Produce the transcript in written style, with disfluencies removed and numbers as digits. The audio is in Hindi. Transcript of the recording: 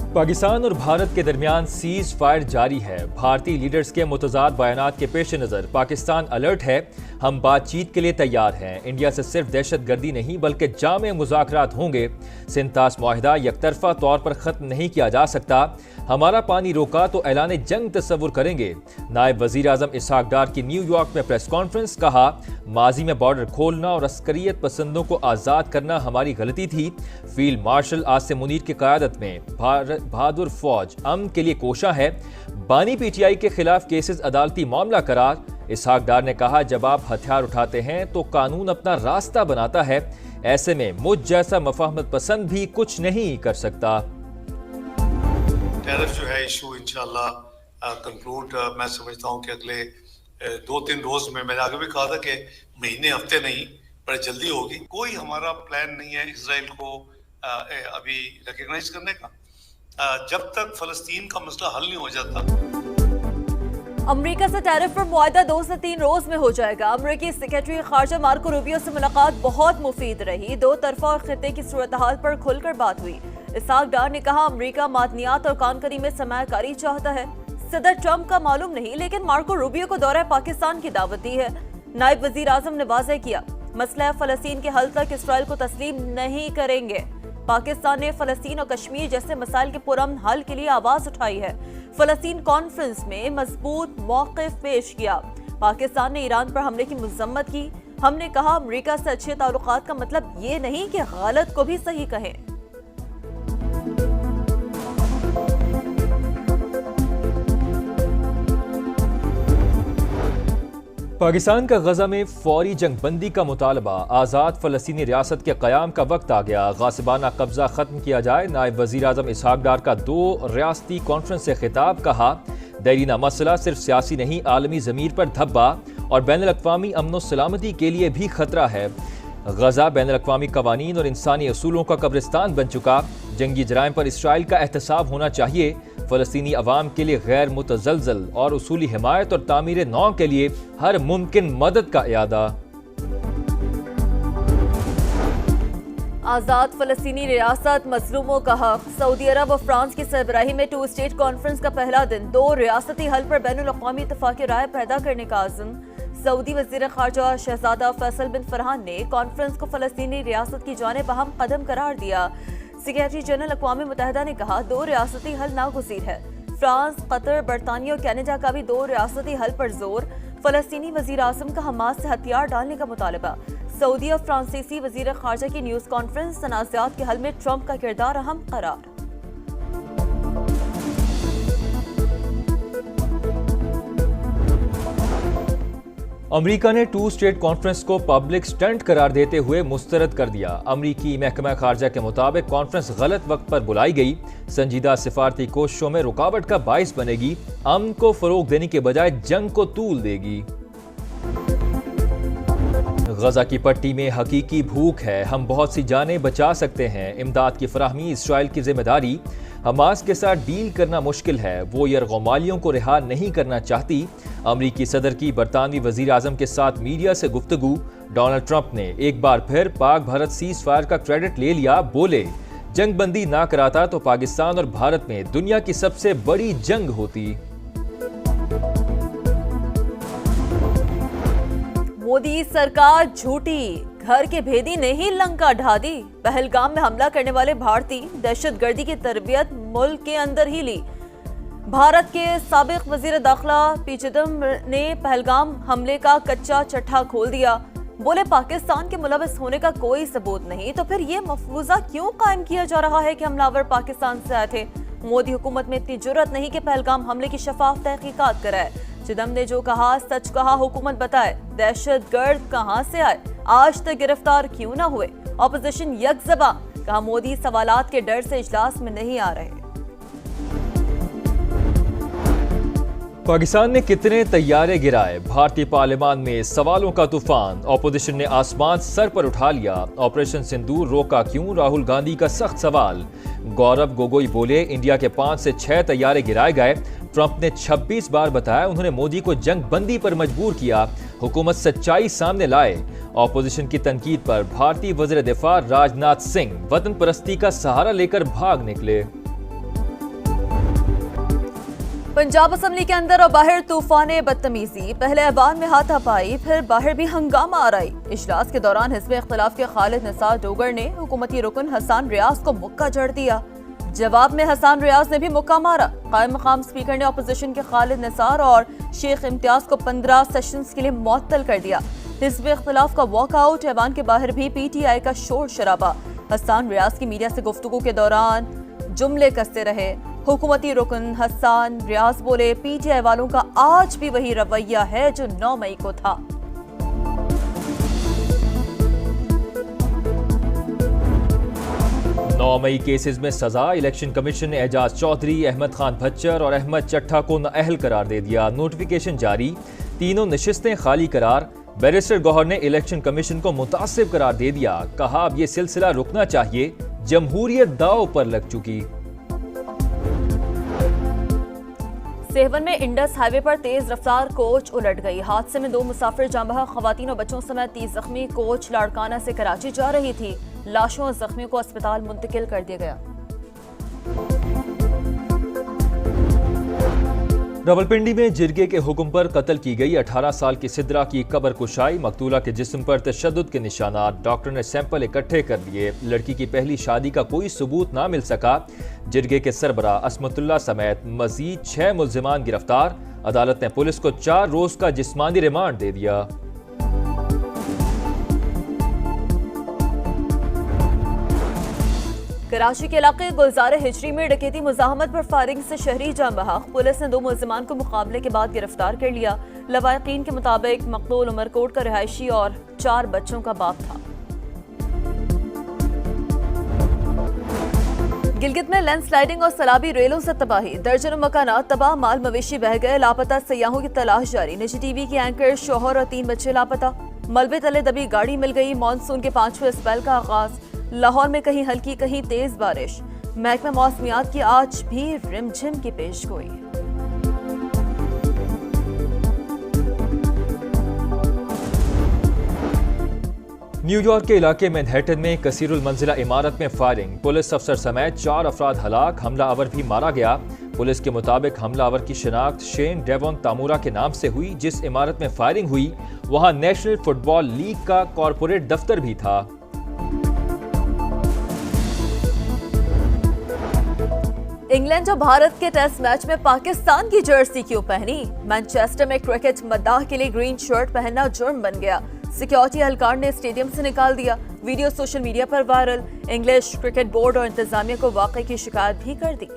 पाकिस्तान और भारत के दरमियान सीज फायर जारी है। भारतीय लीडर्स के मुतज़ाद बयानात के पेश नज़र पाकिस्तान अलर्ट है। हम बातचीत के लिए तैयार हैं। इंडिया से सिर्फ दहशतगर्दी नहीं बल्कि जामे मुज़ाकरात होंगे। सिंतास मुआहिदा यकतरफा तौर पर ख़त्म नहीं किया जा सकता। हमारा पानी रोका तो ऐलान जंग तस्वुर करेंगे। नायब वज़ीर आज़म इसहाक डार की न्यूयॉर्क में प्रेस कॉन्फ्रेंस। कहा, माजी में बॉर्डर खोलना और अस्करियत पसंदों को आज़ाद करना हमारी गलती थी। फील्ड मार्शल आसिम मुनीर की क़यादत में बहादुर फौज अमन के लिए कोशा है। बानी पीटीआई के खिलाफ केसेस अदालती मामला करार। इसहाक डार ने कहा, जब आप हथियार उठाते हैं तो कानून अपना रास्ता बनाता है। ऐसे में मुझ जैसा मफाहमत पसंद भी कुछ नहीं कर सकता। टैरिफ जो है इशू इंशाल्लाह कंक्लूड मैं समझता हूँ कि अगले 2-3 रोज में, मैंने आगे भी कहा था कि महीने हफ्ते नहीं पर जल्दी होगी। कोई हमारा प्लान नहीं है इजराइल को अभी रिकग्नाइज करने का जब तक फलस्तीन का मसला हल नहीं हो जाता। अमेरिका से टैरिफ पर मुआहदा 2 से 3 रोज में हो जाएगा। अमेरिकी सेक्रेटरी खारजा मार्को रूबियो से मुलाकात बहुत मुफीद रही। दो तरफा और खित्ते की सूरत हाल पर खुलकर बात हुई। इसहाक डार ने कहा, अमेरिका मादनियात और कानकनी में सरमायाकारी चाहता है। सदर ट्रंप का मालूम नहीं, लेकिन मार्को रूबियो को दौरा पाकिस्तान की दावत दी है। नायब वजीर आजम ने वाज़ेह किया, मसला फलस्तीन के हल तक इसराइल को तस्लीम नहीं करेंगे। पाकिस्तान ने फलस्तीन और कश्मीर जैसे मसाइल के पुरअमन हल के लिए आवाज उठाई है। फलस्तीन कॉन्फ्रेंस में मजबूत मौक़िफ़ पेश किया। पाकिस्तान ने ईरान पर हमले की मज़म्मत की। हमने कहा, अमेरिका से अच्छे ताल्लुकात का मतलब ये नहीं कि गलत को भी सही कहें। पाकिस्तान का गजा में फौरी जंग बंदी का मुतालबा। आज़ाद फ़लस्तीनी रियासत के क़याम का वक्त आ गया। गासिबाना कब्जा ख़त्म किया जाए। नायब वज़ीर आज़म इसहाक डार का 2 रियासती कॉन्फ्रेंस से खिताब। कहा, दैरीना मसला सिर्फ सियासी नहीं, आलमी ज़मीर पर धब्बा और बैनुल अक़वामी अमन व सलामती के लिए भी खतरा है। गजा बैनुल अक़वामी कवानीन और इंसानी असूलों का कब्रिस्तान बन चुका। जंगी जराइम पर इसराइल का एहतसाब होना चाहिए। फ़लस्तीनी अवाम के लिए गैर मुतज़लज़ल और उसूली हिमायत और तामीर नौ के लिए हर मुमकिन मदद का इरादा। आज़ाद फ़लस्तीनी रियासत मज़लूमों का हक। सऊदी अरब और फ्रांस की सरबराही में 2 स्टेट कॉन्फ्रेंस का पहला दिन। 2 रियासती हल पर बैनुल अक़वामी इत्तफ़ाक़ी राय पैदा करने का आज़म। सऊदी वज़ीर ख़ारजा शहज़ादा फैसल बिन फरहान ने कॉन्फ्रेंस को फ़लस्तीनी रियासत की जानिब अहम कदम करार दिया। सेक्रेटरी जनरल अक़वाम मुत्तहिदा ने कहा, 2 रियासती हल नागुज़ीर है। फ्रांस, कतर, बरतानिया और कनाडा का भी 2 रियासती हल पर जोर। फ़लस्तीनी वज़ीर आज़म का हमास से हथियार डालने का मुतालबा। सऊदी और फ्रांसीसी वज़ीर ख़ारजा की न्यूज़ कॉन्फ्रेंस। तनाज़ात के हल में ट्रंप का किरदार अहम करार। अमेरिका ने 2 स्टेट कॉन्फ्रेंस को पब्लिक स्टंट करार देते हुए मुस्तरद कर दिया। अमेरिकी महकमा खारजा के मुताबिक कॉन्फ्रेंस गलत वक्त पर बुलाई गई। संजीदा सिफारती कोशिशों में रुकावट का बाइस बनेगी। अमन को फरोग देने के बजाय जंग को तूल देगी। गजा की पट्टी में हकीकी भूख है। हम बहुत सी जानें बचा सकते हैं। इमदाद की फराहमी इसराइल की जिम्मेदारी। हमास के साथ डील करना मुश्किल है। वो यरगमालियों को रिहा नहीं करना चाहती। अमरीकी सदर की बरतानवी वजीर आजम के साथ मीडिया से गुफ्तगू। डोनाल्ड ट्रंप ने एक बार फिर पाक भारत सीज फायर का क्रेडिट ले लिया। बोले, जंग बंदी ना कराता तो पाकिस्तान और भारत में दुनिया की सबसे बड़ी जंग होती। मोदी सरकार झूठी, घर के भेदी ने ही लंका ढा दी। पहलगाम में हमला करने वाले भारतीय दहशतगर्दी की तरबियत मुल्क के अंदर ही ली। भारत के साबिक वजीर दाखिला पी चिदम्बरम ने पहलगाम हमले का कच्चा चट्टा खोल दिया। बोले, पाकिस्तान के मुलविस होने का कोई सबूत नहीं, तो फिर ये मफरूजा क्यों कायम किया जा रहा है कि हमलावर पाकिस्तान से आए थे। मोदी हुकूमत में इतनी जुर्रत नहीं कि पहलगाम हमले की शफाफ तहकीकात कराए। चिदम्बरम ने जो कहा सच कहा, हुकूमत बताए। दहशतगर्द कहां से आए, आज तक गिरफ्तार क्यों न हुए। ऑपोजिशन यकजबा, कहा मोदी सवालात के डर से इजलास में नहीं आ रहे। पाकिस्तान ने कितने तैयारे गिराए। भारतीय पार्लियामान में सवालों का तूफान। ऑपोजिशन ने आसमान सर पर उठा लिया। ऑपरेशन सिंदूर रोका क्यों, राहुल गांधी का सख्त सवाल। गौरव गोगोई बोले, इंडिया के 5 से 6 तैयारे गिराए गए। ट्रंप ने 26 बार बताया उन्होंने मोदी को जंग बंदी पर मजबूर किया। हुकूमत सच्चाई सामने लाए। ऑपोजिशन की तनकीद पर भारतीय वज़ीर दिफा राजनाथ सिंह वतन परस्ती का सहारा लेकर भाग निकले। पंजाब असम्बली के अंदर और बाहर तूफान बदतमीजी, पहले ऐवान में हाथापाई, फिर बाहर भी हंगामा आराई। इजलास के दौरान हिज़्ब इख्तिलाफ के खालिद निसार डोगर ने हुकूमती रुकन हसन रियाज को मुक्का जड़ दिया। जवाब में हसन रियाज ने भी मुक्का मारा। कायम मकाम स्पीकर ने अपोजिशन के खालिद निसार और शेख इम्तियाज को 15 सेशंस के लिए मुअत्तल कर दिया। हिज़्ब इख्तिलाफ का वॉकआउट, ऐवान के बाहर भी PTI का शोर शराबा। हसन रियाज की मीडिया से गुफ्तगू के दौरान जुमले कसते रहे। हुकूमती रुकन हसन रियाज बोले, PTI वालों का आज भी वही रवैया है जो 9 मई को था। 9 मई केसेस में सजा, इलेक्शन कमीशन ने एजाज चौधरी, अहमद खान भच्चर और अहमद चट्ठा को नाअहल करार दे दिया। नोटिफिकेशन जारी, तीनों नशिस्तें खाली करार। बैरिस्टर गौहर ने इलेक्शन कमीशन को मुतासिब करार दे दिया। कहा अब ये सिलसिला रुकना चाहिए, जमहूरियत दांव पर लग चुकी। सेवन में इंडस हाईवे पर तेज रफ्तार कोच उलट गई। हादसे में 2 मुसाफिर जाँ बहक, खवातीन और बच्चों समेत 30 जख्मी। कोच लाड़काना से कराची जा रही थी। लाशों और जख्मियों को अस्पताल मुंतकिल कर दिया गया। रावलपिंडी में जिरगे के हुक्म पर कत्ल की गई 18 साल की सिद्रा की कब्र कुशाई। मकतूला के जिस्म पर तशद्दुद के निशानात, डॉक्टर ने सैंपल इकट्ठे कर लिए। लड़की की पहली शादी का कोई सबूत ना मिल सका। जिरगे के सरबरा असमतुल्ला समेत मजीद 6 मुल्जिमान गिरफ्तार। अदालत ने पुलिस को 4 रोज का जिस्मानी रिमांड दे दिया। कराची के इलाके गुलजार हिजरी में डकैती मुजाहमत पर फायरिंग से शहरी जाँ बहक। पुलिस ने 2 मुल्जिमान को मुकाबले के बाद गिरफ्तार कर लिया। लवायकीन के मुताबिक मकतूल उमरकोट का रिहायशी और 4 बच्चों का बाप था। गिलगित में लैंडस्लाइडिंग और सैलाबी रेलों से तबाही, दर्जनों मकानात तबाह, माल मवेशी बह गए। लापता सयाहों की तलाश जारी। निजी टीवी की एंकर, शौहर और 3 बच्चे लापता। मलबे तले दबी गाड़ी मिल गई। मानसून के 5वें स्पेल का आगाज। लाहौर में कहीं हल्की कहीं तेज बारिश। महकमा मौसमियात की आज भी रिमझिम की पेशगोई। न्यूयॉर्क के इलाके मैनहट्टन में कसीरुल मंजिला इमारत में फायरिंग, पुलिस अफसर समेत 4 अफराद हलाक, हमलावर भी मारा गया। पुलिस के मुताबिक हमलावर की शिनाख्त शेन डेवोन तामुरा के नाम से हुई। जिस इमारत में फायरिंग हुई वहां नेशनल फुटबॉल लीग का कॉरपोरेट दफ्तर भी था। इंग्लैंड और भारत के टेस्ट मैच में पाकिस्तान की जर्सी क्यों पहनी? मैनचेस्टर में क्रिकेट मद्दाह के लिए ग्रीन शर्ट पहनना जुर्म बन गया। सिक्योरिटी एहलकार ने स्टेडियम से निकाल दिया। वीडियो सोशल मीडिया पर वायरल। इंग्लिश क्रिकेट बोर्ड और इंतजामिया को वाकई की शिकायत भी कर दी।